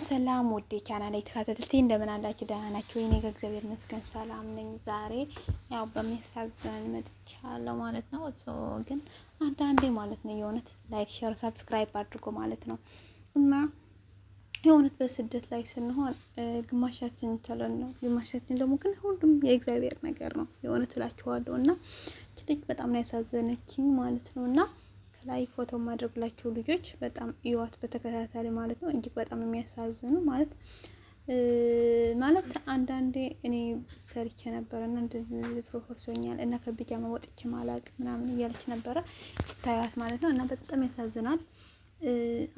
ሰላም ወደ ቻናል ላይ ተከታተልቲ እንደምን አላችሁ? ደህና ናችሁ ወይ? እኔ ከእግዚአብሔር ይመስገን ሰላም ነኝ። ዛሬ ያው በሚያሳዝን መጥቻለሁ ማለት ነው። ግን አንዳንዴ ማለት ነው የእውነት ላይክ፣ ሼር፣ ሰብስክራይብ አድርጎ ማለት ነው እና የእውነት በስደት ላይ ስንሆን ግማሻችን ተለን ነው፣ ግማሻችን ደግሞ ግን ሁሉም የእግዚአብሔር ነገር ነው የእውነት እላችኋለሁ። እና ልጅ በጣም ነው ያሳዘነችኝ ማለት ነው እና ላይ ፎቶ ማድረግላችሁ ልጆች በጣም ይዋት በተከታታይ ማለት ነው። እጅግ በጣም የሚያሳዝኑ ማለት አንዳንዴ እኔ ሰርቼ ነበርና እንደዚህ ፕሮፌሰኛል እና ከቢጃማ ወጥቼ ማላቅ ምናምን እያለች ነበረ ታያት ማለት ነው። እና በጣም ያሳዝናል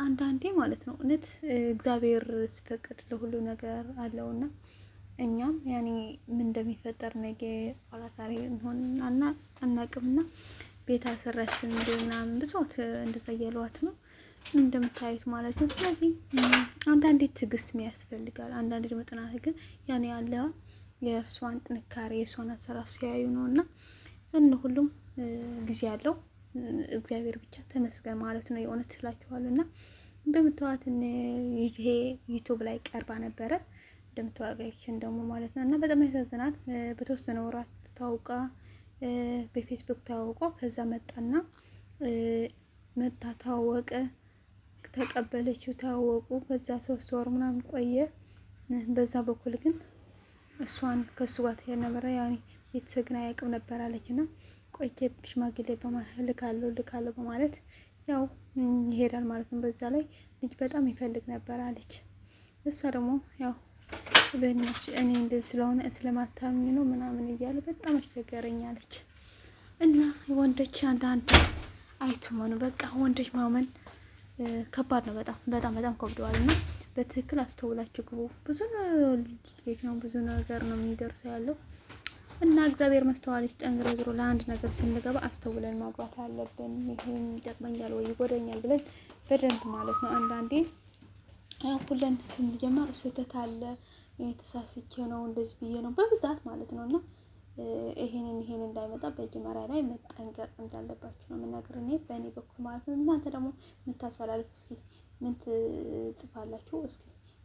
አንዳንዴ ማለት ነው። እውነት እግዚአብሔር ሲፈቅድ ለሁሉ ነገር አለውና እኛም ያኔ ምን እንደሚፈጠር ነገ አላታሪ እንሆን አናቅምና ቤት አሰራሽን እንደምናምን ብዙት እንደዛ እያሏት ነው እንደምታዩት ማለት ነው። ስለዚህ አንዳንዴ ትዕግስት ያስፈልጋል። አንዳንዴ ደግሞ ጥናት ግን ያኔ ያለ የእሷን ጥንካሬ የእሷን አሰራር ሲያዩ ነውና ሁሉም ጊዜ ያለው እግዚአብሔር ብቻ ተመስገን ማለት ነው። የእውነት እላችኋለሁና እንደምታዩት ይሄ ዩቲዩብ ላይ ቀርባ ነበረ እንደምታዋጋችን ደግሞ ማለት ነው። እና በጣም ያሳዝናል። በተወሰነ ወራት ታውቃ በፌስቡክ ታወቆ ከዛ መጣና መጣ ታወቀ ተቀበለችው ታወቁ ከዛ 3 ወር ምናምን ቆየ። በዛ በኩል ግን እሷን ከሱ ጋር ተያየ ነበር ያኔ ቤተሰግና ያቅም ነበር አለችና ቆይቼ ሽማግሌ ልካለሁ በማለት ያው ይሄዳል ማለት ነው። በዛ ላይ ልጅ በጣም ይፈልግ ነበር አለች። እሷ ደግሞ ያው በእናትሽ እኔ እንደዚህ ስለሆነ ስለማታምኝ ነው ምናምን እያለ በጣም አስቸገረኛለች። እና ወንዶች አንዳንድ አይተመኑ በቃ ወንዶች ማመን ከባድ ነው። በጣም ከብደዋል። እና በትክክል አስተውላችሁ ግቡ። ብዙ ነገር ነው የሚደርሰው ያለው እና እግዚአብሔር መስተዋል ይስጠን። ዝሮ ለአንድ ነገር ስንገባ አስተውለን ማግባት አለብን። ይሄን ይጠቅመኛል ወይ ይጎዳኛል ብለን በደንብ ማለት ነው። አንዳንዴ ሁለን ስንጀምር ስህተት አለ ተሳስቼ ነው እንደዚህ ብዬ ነው በብዛት ማለት ነው። እና ይሄን እንዳይመጣ በመጀመሪያ ላይ መጠንቀቅ እንዳለባችሁ ነው የምናገር እኔ በእኔ በኩል ማለት ነው። እናንተ ደግሞ የምታሳላልፉ እስኪ ምን ትጽፋላችሁ? እስኪ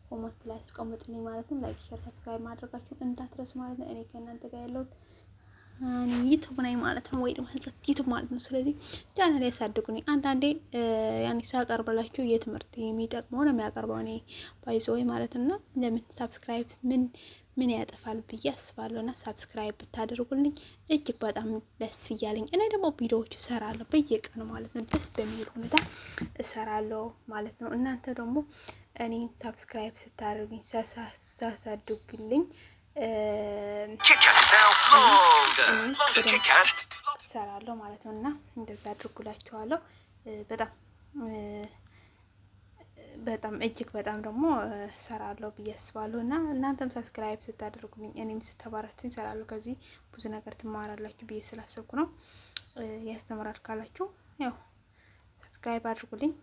ኮሜንት ላይ አስቀምጡልኝ ማለት ነው። ላይክ፣ ሼር፣ ሰብስክራይብ ማድረጋችሁ እንዳትረሱ ማለት ነው። እኔ ከእናንተ ጋር ያለው ዩቲዩብ ላይ ማለት ነው ወይ ደግሞ ዩቲዩብ ማለት ነው። ስለዚህ ቻናል ያሳድጉኝ። አንዳንዴ ያኔ ሳቀርብላችሁ የትምህርት የሚጠቅመው ነው የሚያቀርበው እኔ ባይዘው ማለት ነው። ለምን ሰብስክራይብ ምን ያጠፋል ብዬ አስባለሁና ሰብስክራይብ ብታደርጉልኝ እጅግ በጣም ደስ እያለኝ እኔ ደግሞ ቪዲዮዎች እሰራለሁ በየቀኑ ማለት ነው። ደስ በሚል ሁኔታ እሰራለሁ ማለት ነው። እናንተ ደግሞ እኔ ሰብስክራይብ ስታደርጉኝ ሳሳድጉልኝ እሰራለሁ ማለት ነው። እና እንደዛ አድርጉላችኋለሁ። በጣም እጅግ በጣም ደግሞ እሰራለሁ ብዬ አስባለሁ። እና እናንተም ሰብስክራይብ ስታደርጉልኝ እኔም ስተባራችሁ እሰራለሁ። ከዚህ ብዙ ነገር ትማራላችሁ ብዬ ስላሰብኩ ነው። ያስተምራል ካላችሁ ያው ሰብስክራይብ አድርጉልኝ።